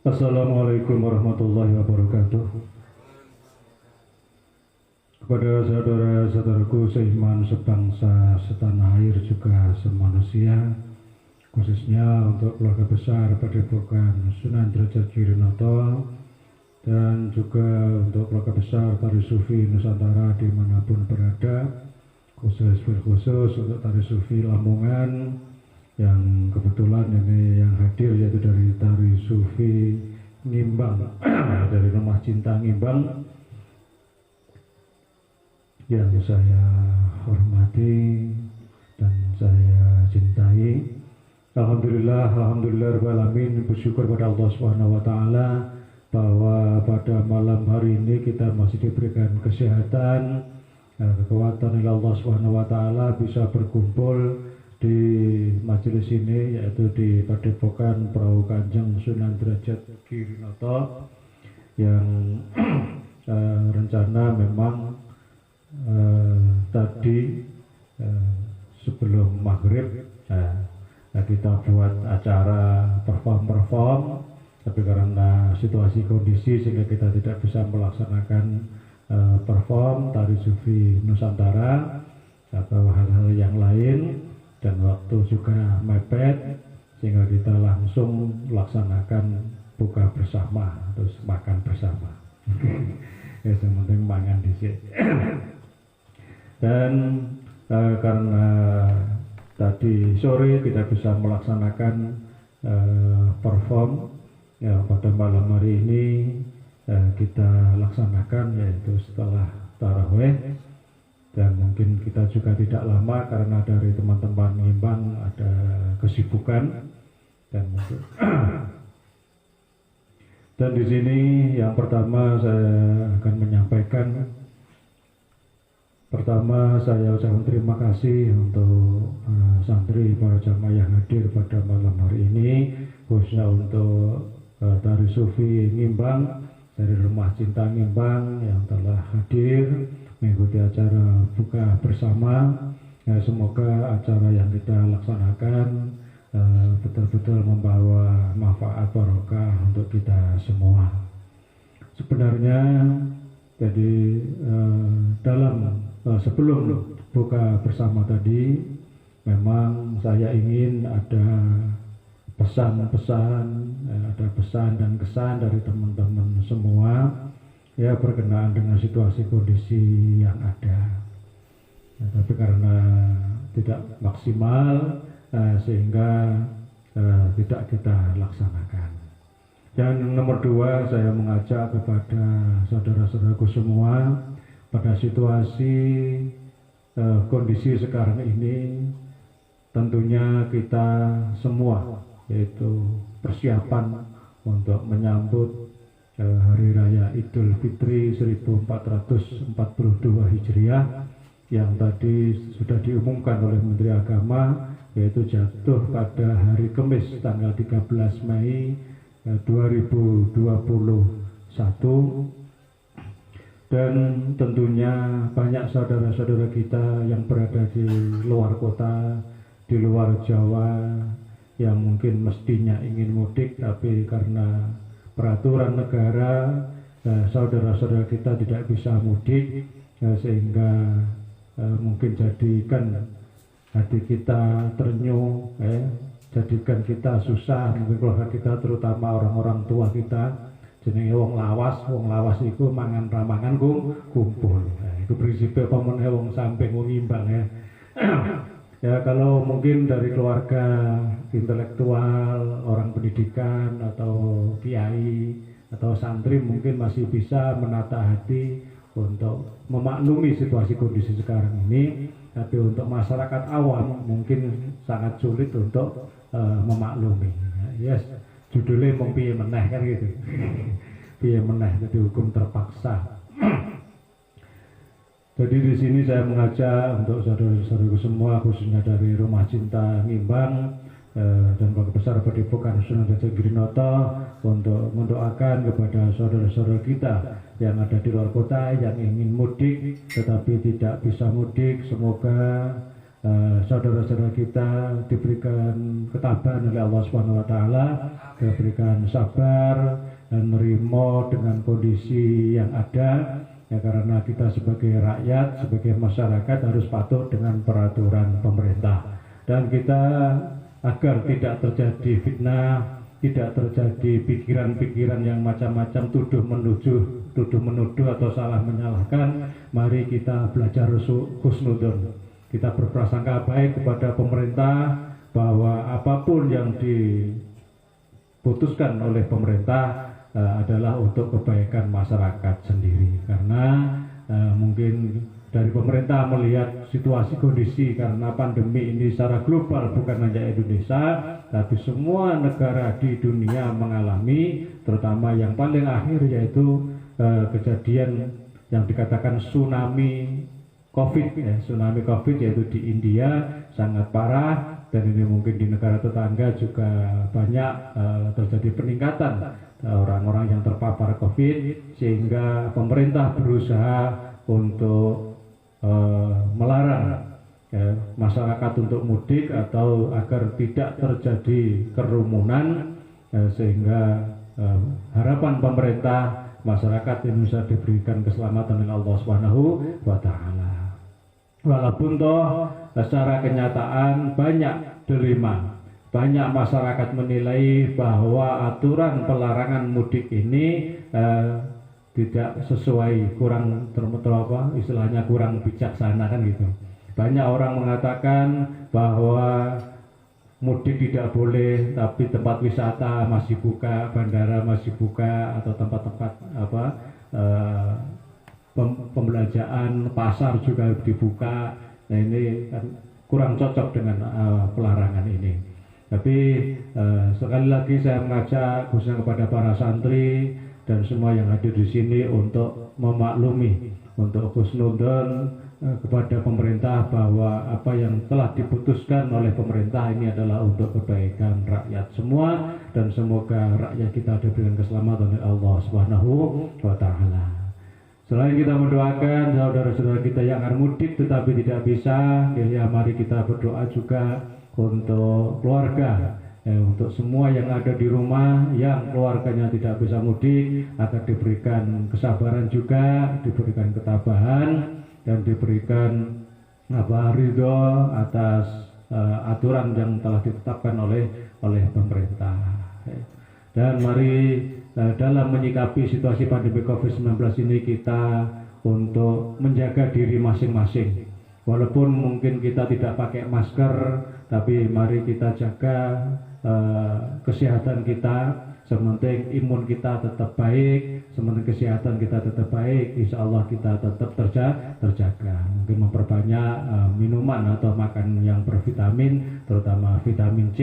Assalamualaikum warahmatullahi wabarakatuh. Kepada saudara-saudaraku seiman, sebangsa, setanah air, juga semanusia, khususnya untuk keluarga besar Padepokan Sunan Derajat Girinoto, dan juga untuk keluarga besar Tari Sufi Nusantara dimanapun berada, khusus untuk Tari Sufi Lamongan, yang kebetulan ini yang hadir yaitu dari Tari Sufi Ngimbang dari Rumah Cinta Ngimbang, yang saya hormati dan saya cintai. Alhamdulillah rabbil alamin, bersyukur pada Allah Subhanahu wa taala bahwa pada malam hari ini kita masih diberikan kesehatan, kekuatan oleh Allah Subhanahu wa taala bisa berkumpul di majelis ini, yaitu di Padepokan Perahu Kanjeng Sunan Derajat Girinoto, yang rencana memang tadi sebelum maghrib kita buat acara perform, tapi karena situasi kondisi sehingga kita tidak bisa melaksanakan perform Tari Sufi Nusantara atau hal-hal yang lain, dan waktu juga mepet sehingga kita langsung melaksanakan buka bersama, terus makan bersama. Ya, yang penting mangan di sini. Dan karena tadi sore tidak bisa melaksanakan perform, ya pada malam hari ini kita laksanakan, yaitu setelah taraweh. Dan mungkin kita juga tidak lama karena dari teman-teman Ngimbang ada kesibukan, dan mungkin dan di sini yang pertama saya akan menyampaikan, pertama saya ucapkan terima kasih untuk santri para jamaah yang hadir pada malam hari ini, khususnya untuk Tari Sufi Ngimbang dari Rumah Cinta Ngimbang yang telah hadir mengikuti acara buka bersama. Semoga acara yang kita laksanakan betul-betul membawa manfaat barokah untuk kita semua. Sebenarnya jadi dalam sebelum buka bersama tadi, memang saya ingin ada pesan-pesan, ada pesan dan kesan dari teman-teman semua, ya berkenaan dengan situasi kondisi yang ada. Tapi karena tidak maksimal, sehingga tidak kita laksanakan. Dan nomor dua, saya mengajak kepada saudara-saudaraku semua, pada situasi kondisi sekarang ini, tentunya kita semua, yaitu persiapan untuk menyambut Hari Raya Idul Fitri 1442 Hijriah yang tadi sudah diumumkan oleh Menteri Agama, yaitu jatuh pada hari Kamis tanggal 13 Mei 2021. Dan tentunya banyak saudara-saudara kita yang berada di luar kota, di luar Jawa, yang mungkin mestinya ingin mudik, tapi karena peraturan negara saudara-saudara kita tidak bisa mudik, sehingga mungkin jadikan hati kita ternyuh, jadikan kita susah, mungkin keluarga kita, terutama orang-orang tua kita. Jenenge wong lawas iku mangan ramangan kumpul. Itu prinsipnya pemenang wong samping wong Ngimbang, ya. Ya, kalau mungkin dari keluarga intelektual, orang pendidikan atau kiai atau santri mungkin masih bisa menata hati untuk memaklumi situasi kondisi sekarang ini, tapi untuk masyarakat awam mungkin sangat sulit untuk memaklumi. Yes, judulnya mau piye meneh kan gitu. Piye meneh, jadi hukum terpaksa. Jadi di sini saya mengajak untuk saudara-saudaraku semua, khususnya dari Rumah Cinta Ngimbang dan keluarga besar Padepokan Sunan Derajat Girinoto, untuk mendoakan kepada saudara-saudara kita yang ada di luar kota yang ingin mudik tetapi tidak bisa mudik. Semoga saudara-saudara kita diberikan ketabahan oleh Allah Subhanahu wa taala, diberikan sabar dan menerima dengan kondisi yang ada, ya, karena kita sebagai rakyat, sebagai masyarakat harus patuh dengan peraturan pemerintah, dan kita agar tidak terjadi fitnah, tidak terjadi pikiran-pikiran yang macam-macam, tuduh menuduh atau salah menyalahkan. Mari kita belajar husnudzon, kita berprasangka baik kepada pemerintah, bahwa apapun yang diputuskan oleh pemerintah adalah untuk kebaikan masyarakat sendiri. Karena mungkin dari pemerintah melihat situasi kondisi karena pandemi ini secara global, bukan hanya Indonesia tapi semua negara di dunia mengalami, terutama yang paling akhir yaitu kejadian yang dikatakan tsunami COVID, ya, tsunami COVID, yaitu di India sangat parah, dan ini mungkin di negara tetangga juga banyak terjadi peningkatan orang-orang yang terpapar COVID, sehingga pemerintah berusaha untuk melarang masyarakat untuk mudik atau agar tidak terjadi kerumunan, sehingga harapan pemerintah masyarakat Indonesia diberikan keselamatan oleh Allah Subhanahu wa taala. Walaupun toh secara kenyataan banyak dilema, banyak masyarakat menilai bahwa aturan pelarangan mudik ini tidak sesuai, kurang istilahnya kurang bijaksana kan gitu. Banyak orang mengatakan bahwa mudik tidak boleh, tapi tempat wisata masih buka, bandara masih buka, atau tempat-tempat pembelanjaan, pasar juga dibuka. Nah, ini kan kurang cocok dengan pelarangan ini. Tapi sekali lagi saya mengajak khususnya kepada para santri dan semua yang hadir di sini untuk memaklumi, untuk husnudzon kepada pemerintah, bahwa apa yang telah diputuskan oleh pemerintah ini adalah untuk kebaikan rakyat semua, dan semoga rakyat kita diberikan keselamatan oleh Allah Subhanahu wa taala. Selain kita mendoakan saudara-saudara kita yang akan mudik tetapi tidak bisa, ya mari kita berdoa juga untuk keluarga, untuk semua yang ada di rumah yang keluarganya tidak bisa mudik, agar diberikan kesabaran juga, diberikan ketabahan, dan diberikan ridho atas aturan yang telah ditetapkan oleh pemerintah. Dan mari dalam menyikapi situasi pandemi COVID-19 ini kita untuk menjaga diri masing-masing. Walaupun mungkin kita tidak pakai masker, tapi mari kita jaga kesehatan kita. Sementing imun kita tetap baik, sementing kesehatan kita tetap baik, insya Allah kita tetap terjaga. Mungkin memperbanyak minuman atau makan yang bervitamin, terutama vitamin C,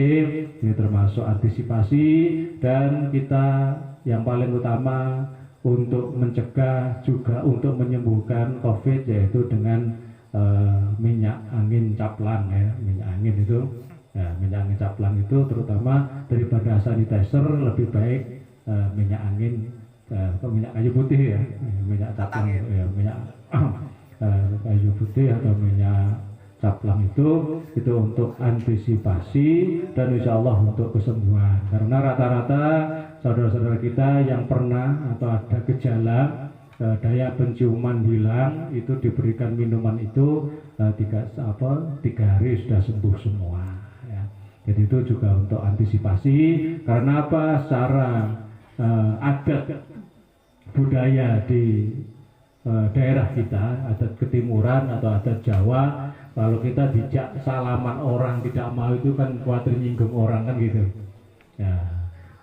ini termasuk antisipasi. Dan kita yang paling utama untuk mencegah juga untuk menyembuhkan COVID, yaitu dengan minyak angin caplang, ya. Minyak angin itu, minyak angin caplang itu terutama daripada sanitizer lebih baik minyak angin atau minyak kayu putih, ya, minyak caplang, ya, minyak kayu putih atau minyak caplang itu untuk antisipasi dan insya Allah untuk kesembuhan. Karena rata-rata saudara-saudara kita yang pernah atau ada gejala daya penciuman hilang, itu diberikan minuman itu 3 hari sudah sembuh semua, ya. Jadi itu juga untuk antisipasi. Karena apa? Secara adat budaya di daerah kita, adat ketimuran atau adat Jawa, kalau kita dijak salaman orang tidak mau itu kan khawatir nyinggung orang kan gitu, ya.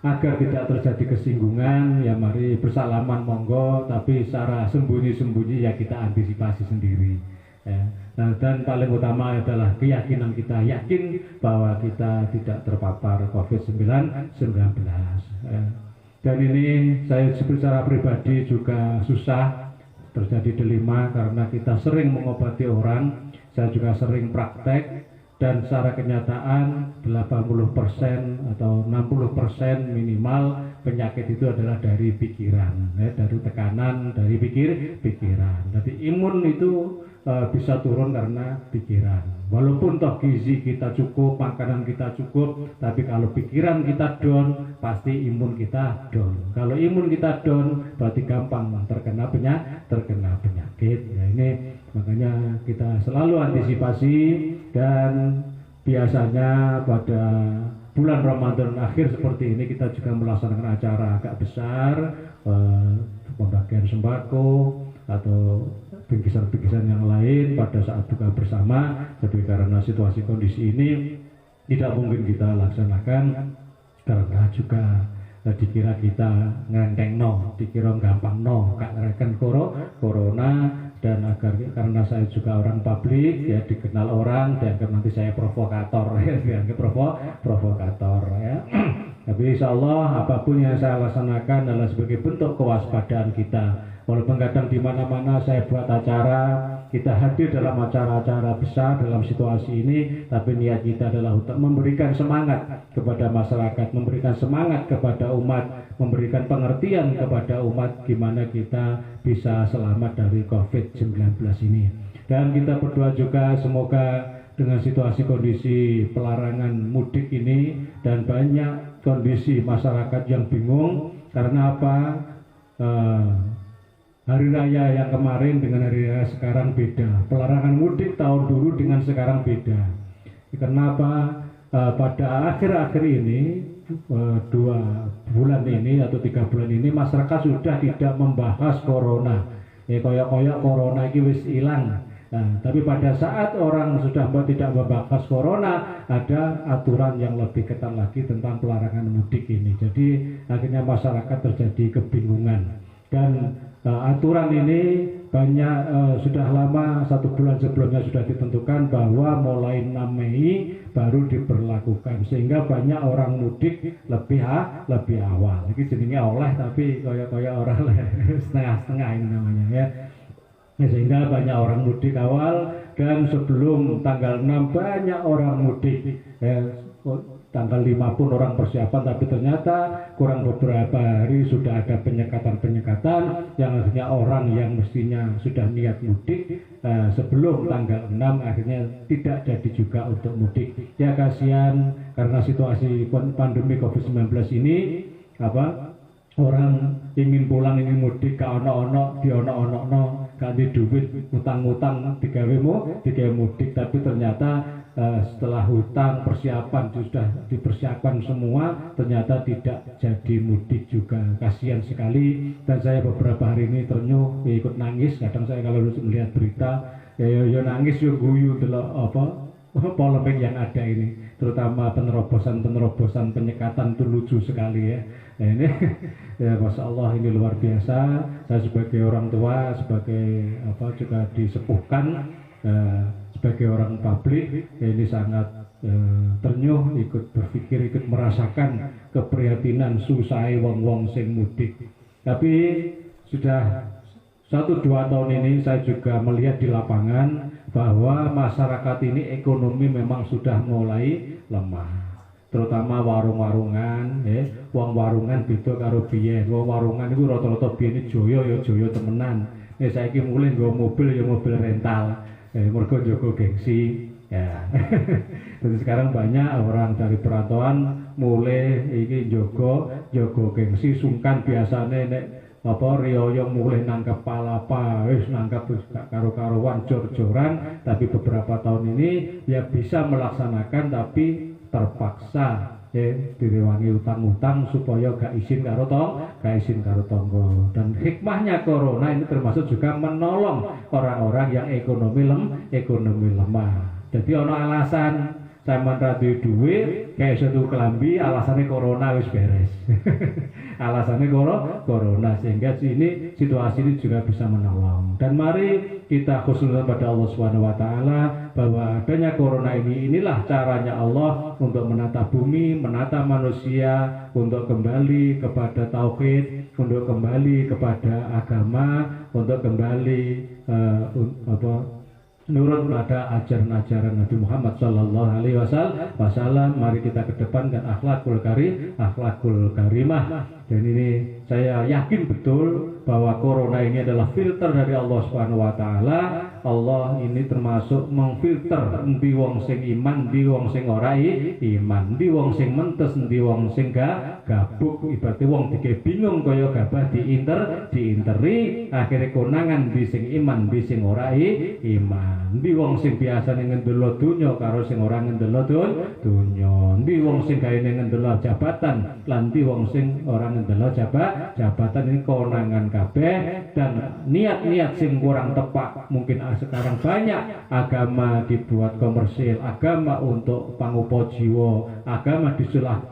Agar tidak terjadi kesinggungan, ya mari bersalaman monggo, tapi secara sembunyi-sembunyi ya kita antisipasi sendiri, ya. Nah, dan paling utama adalah keyakinan kita, yakin bahwa kita tidak terpapar COVID-19, ya. Dan ini saya secara pribadi juga susah, terjadi dilema karena kita sering mengobati orang, saya juga sering praktek. Dan secara kenyataan 80% atau 60% minimal penyakit itu adalah dari pikiran, ya, dari tekanan, dari pikiran. Jadi imun itu bisa turun karena pikiran. Walaupun toh gizi kita cukup, makanan kita cukup, tapi kalau pikiran kita down, pasti imun kita down. Kalau imun kita down, berarti gampang terkena penyakit. Ya, ini makanya kita selalu antisipasi, dan biasanya pada bulan Ramadan akhir seperti ini kita juga melaksanakan acara agak besar, pembagian sembako atau bingkisan-bingkisan yang lain pada saat buka bersama. Tapi karena situasi kondisi ini tidak mungkin kita laksanakan, karena juga dikira kita ngentengno, dikira gampangno, gak ngereken corona. Dan karena saya juga orang publik, ya dikenal orang, dianggap nanti saya provokator, ya dianggap provokator ya. Tapi insya Allah apapun yang saya laksanakan adalah sebagai bentuk kewaspadaan kita. Walaupun kadang di mana-mana saya buat acara, kita hadir dalam acara-acara besar dalam situasi ini, tapi niat kita adalah untuk memberikan semangat kepada masyarakat, memberikan semangat kepada umat, memberikan pengertian kepada umat gimana kita bisa selamat dari COVID-19 ini. Dan kita berdoa juga semoga dengan situasi kondisi pelarangan mudik ini dan banyak kondisi masyarakat yang bingung karena apa? Hari raya yang kemarin dengan hari raya sekarang beda. Pelarangan mudik tahun dulu dengan sekarang beda. Kenapa? Pada akhir-akhir ini, 2 bulan ini atau 3 bulan ini, masyarakat sudah tidak membahas corona. Koyok-koyok corona ini wis hilang. Nah, tapi pada saat orang sudah tidak membahas corona, ada aturan yang lebih ketat lagi tentang pelarangan mudik ini. Jadi akhirnya masyarakat terjadi kebingungan. Dan aturan ini banyak sudah lama, 1 bulan sebelumnya sudah ditentukan bahwa mulai 6 Mei baru diberlakukan, sehingga banyak orang mudik lebih awal. Ini jenenge oleh tapi kayak orang setengah-setengah ini namanya ya. Sehingga banyak orang mudik awal, dan sebelum tanggal 6 banyak orang mudik. Tanggal 5 pun orang persiapan, tapi ternyata kurang beberapa hari sudah ada penyekatan-penyekatan yang akhirnya orang yang mestinya sudah niat mudik sebelum tanggal 6 akhirnya tidak jadi juga untuk mudik. Ya kasihan, karena situasi pandemi COVID-19 ini orang ingin pulang, ingin mudik, gak ono-ono, di-ono-ono, gak di duit, utang-utang, digawe mudik, tapi ternyata setelah hutang persiapan sudah dipersiapkan semua, ternyata tidak jadi mudik juga. Kasihan sekali, dan saya beberapa hari ini ternyuh, ikut nangis. Kadang saya kalau melihat berita ya nangis, ya guyu polemik yang ada ini, terutama penerobosan penyekatan itu lucu sekali ya. Nah, ini ya Masya Allah, ini luar biasa. Saya sebagai orang tua, sebagai juga disepuhkan, sebagai orang publik, ya ini sangat ternyuh, ikut berpikir, ikut merasakan keprihatinan susah wong-wong sing mudik. Tapi sudah 1-2 tahun ini saya juga melihat di lapangan bahwa masyarakat ini ekonomi memang sudah mulai lemah. Terutama warung-warungan, wong warungan beda karo biyen. Wong warungan itu rata-rata biyen joyo temenan. Saiki mulai nggo mobil rental. Mergo njogo gengsi ya. Jadi sekarang banyak orang dari perantauan mulai iki njogo gengsi, sungkan biasane nek riyo mulai nangkep palapa, wis nangkep karo-karuan jor-joran. Tapi beberapa tahun ini ya bisa melaksanakan, tapi terpaksa direwangi utang-utang supaya gak izin karo tonggo. Dan hikmahnya corona ini termasuk juga menolong orang-orang yang ekonomi lemah. Jadi ono alasan sampean ra duwe duit kayak satu kelambi, alasannya corona wis beres. Alasannya corona, sehingga ini situasi ini juga bisa menolong. Dan mari kita khususkan pada Allah Subhanahu wa taala bahwa adanya corona inilah caranya Allah untuk menata bumi, menata manusia, untuk kembali kepada tauhid, untuk kembali kepada agama, untuk kembali nurut pada ajaran-ajaran Nabi Muhammad Sallallahu Alaihi Wasallam. Mari kita kedepankan akhlakul karimah. Dan ini saya yakin betul bahwa corona ini adalah filter dari Allah Subhanahu Wa Taala. Allah ini termasuk mengfilter endi wong sing iman, endi wong sing ora iman, endi wong sing mentes, endi wong sing gabuk. Ibaratnya wong dike bingung kaya gabah diinteri, akhirnya konangan di sing iman, di sing ora iman. Endi wong sing biasane ngendelo donya karo sing ora ngendelo donya. Endi wong sing gaene ngendelo jabatan, lan endi wong sing ora ngendelo jabatan. Ini konangan kabeh dan niat-niat sing kurang tepat. Mungkin sekarang banyak agama dibuat komersil, agama untuk pangupo jiwa, agama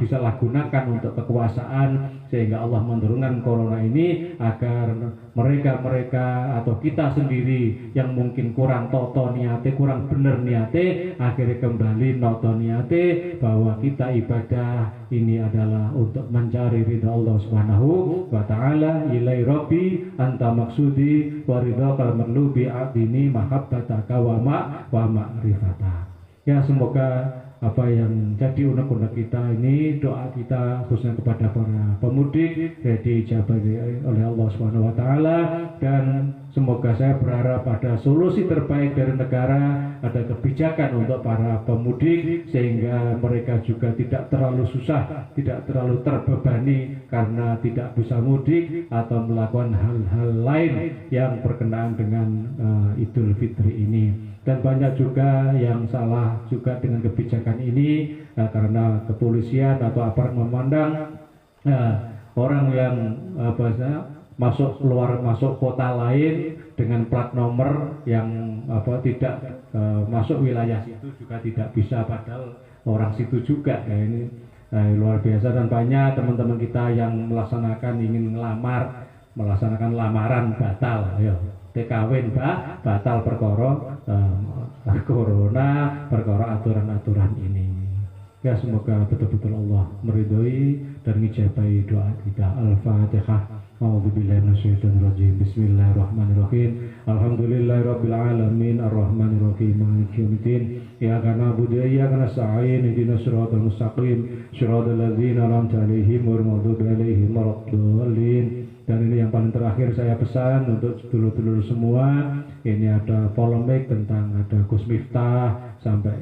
disalahgunakan untuk kekuasaan, sehingga Allah menurunkan corona ini agar mereka atau kita sendiri yang mungkin kurang toto niate, kurang bener niate, akhirnya kembali noto niate bahwa kita ibadah ini adalah untuk mencari ridha Allah Subhanahu wa ta'ala. Ilai rabbi anta maksudi wa ridhaqal marlubi adini mahabbataka wa ma'rifata. Ya, semoga apa yang jadi unek-unek kita ini, doa kita khususnya kepada para pemudik diijabahi oleh Allah Subhanahu wa ta'ala, dan semoga saya berharap ada solusi terbaik dari negara, ada kebijakan untuk para pemudik sehingga mereka juga tidak terlalu susah, tidak terlalu terbebani karena tidak bisa mudik atau melakukan hal-hal lain yang berkenaan dengan Idul Fitri ini. Dan banyak juga yang salah juga dengan kebijakan ini karena kepolisian atau aparat memandang orang yang masuk kota lain dengan plat nomor yang tidak masuk wilayah situ juga tidak bisa, padahal orang situ juga. Ya, ini luar biasa, dan banyak teman-teman kita yang ingin melaksanakan lamaran batal, ya. Kawin batal perkara corona, perkara aturan-aturan ini. Ya, semoga betul-betul Allah meridhoi dan mengijabahi doa kita. Al-Fatihah. A'udzubillahi minasyaitonir rajim. Bismillahirrahmanirrahim. Alhamdulillahirabbil alamin arrahmanirrahim maliki yaumiddin. Iyyaka na'budu wa iyyaka nasta'in. Ihdinas siratal mustaqim. Shiratal ladzina an'amta 'alaihim ghairil maghdubi 'alaihim waladdallin. Dan ini yang paling terakhir saya pesan untuk dulur-dulur semua, ini ada polemik tentang ada Gus Miftah, sampai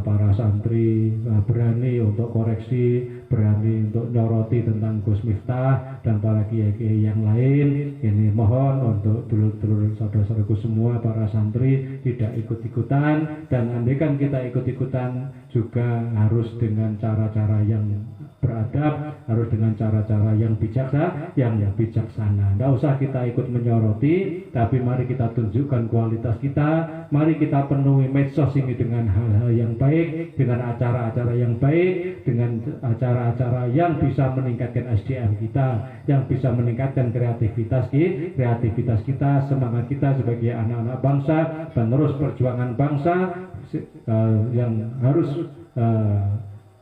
para santri berani untuk koreksi, berani untuk nyoroti tentang Gus Miftah dan para kiai-kiai yang lain. Ini mohon untuk dulur-dulur saudara-saudaraku semua, para santri tidak ikut-ikutan, dan andaikan kita ikut-ikutan juga harus dengan cara-cara yang beradab, harus dengan cara-cara yang bijaksana. Tidak usah kita ikut menyoroti, tapi mari kita tunjukkan kualitas kita, mari kita penuhi medsos ini dengan hal-hal yang baik, dengan acara-acara yang baik, dengan acara-acara yang bisa meningkatkan SDM kita, yang bisa meningkatkan kreativitas kita, semangat kita sebagai anak-anak bangsa, penerus perjuangan bangsa yang harus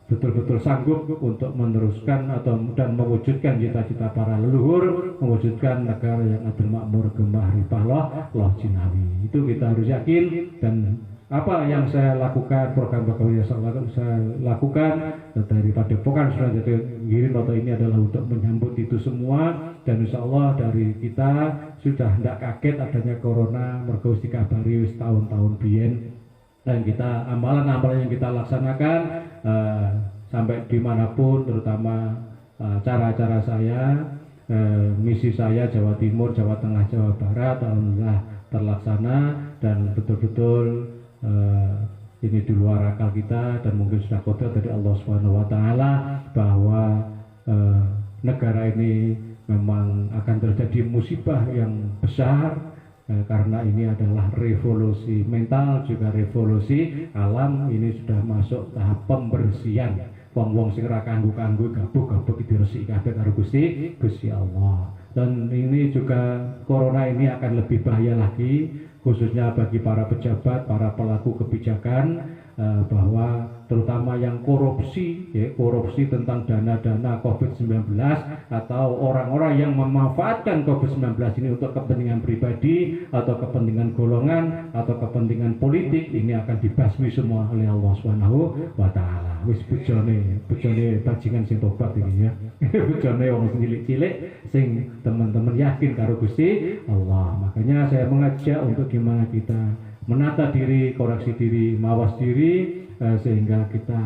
betul-betul sanggup untuk meneruskan dan mewujudkan cita-cita para leluhur, mewujudkan negara yang adil, makmur, gemah, ripah, loh jinawi. Itu kita harus yakin. Dan apa yang saya lakukan, program-program yang saya lakukan dari Padepokan Sunan Jatigiring Noto ini adalah untuk menyambut itu semua. Dan insya Allah dari kita sudah tidak kaget adanya corona, mergo dikabari wis tahun-tahun biyen. Dan kita amalan-amalan yang kita laksanakan sampai dimanapun, terutama cara-cara saya, misi saya Jawa Timur, Jawa Tengah, Jawa Barat, alhamdulillah terlaksana, dan betul-betul ini di luar akal kita, dan mungkin sudah qadar dari Allah Subhanahu wa ta'ala bahwa negara ini memang akan terjadi musibah yang besar. Karena ini adalah revolusi mental, juga revolusi alam. Ini sudah masuk tahap pembersihan. Wong-wong sing ra kanggo-kanggo gabuk-gabuk diresiki kabeh karo Gusti Allah. Dan ini juga corona ini akan lebih bahaya lagi, khususnya bagi para pejabat, para pelaku kebijakan, bahwa terutama yang korupsi tentang dana-dana COVID-19 atau orang-orang yang memanfaatkan COVID-19 ini untuk kepentingan pribadi atau kepentingan golongan atau kepentingan politik, ini akan dibasmi semua oleh Allah Subhanahu wa ta'ala. Wis bejone bajingan sing tobat ini ya. Bejone wong cilik-cilik sing teman-teman yakin karo Gusti Allah. Makanya saya mengajak untuk gimana kita menata diri, koreksi diri, mawas diri, sehingga kita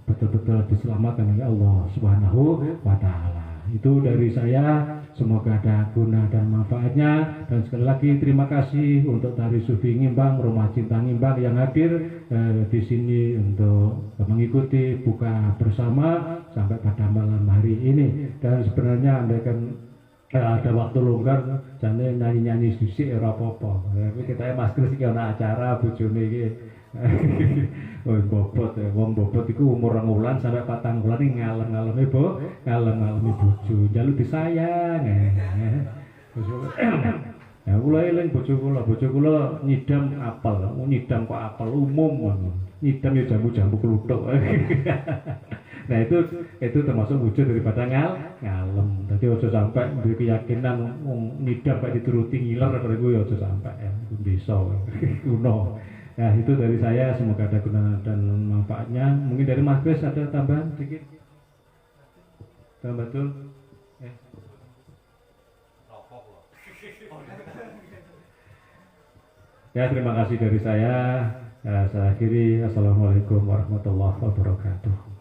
betul-betul diselamatkan oleh Allah Subhanahu wa Ta'ala. Itu dari saya, semoga ada guna dan manfaatnya. Dan sekali lagi terima kasih untuk Tari Sufi Ngimbang, Rumah Cinta Ngimbang yang hadir di sini untuk mengikuti buka bersama sampai pada malam hari ini. Dan sebenarnya andaikan ada waktu longgar, jane nyanyi-nyanyi sisik ora apa-apa. Tapi kita Mas Kris iki ana acara bojone iki. Oh bobot ya, wong bobot iku umur 2 wulan sampai 4 wulan iki ngalem-ngaleme ngalem-ngaleme bojo, njaluk disayang. Ya kula eling bojo kula nyidam apel, nyidam kok apel umum, nyidam ya jambu-jambu kluthuk. Nah itu termasuk wujud daripada ngalem. Jadi ojo sampai duwe keyakinan nyidam kok dituruti ngiler karo iku ya ojo sampai ya, itu bisa kuno. Nah itu dari saya, semoga ada guna dan manfaatnya. Mungkin dari Mas Kris ada tambahan sedikit? Betul? Ya terima kasih dari saya. Saya akhiri. Assalamualaikum warahmatullahi wabarakatuh.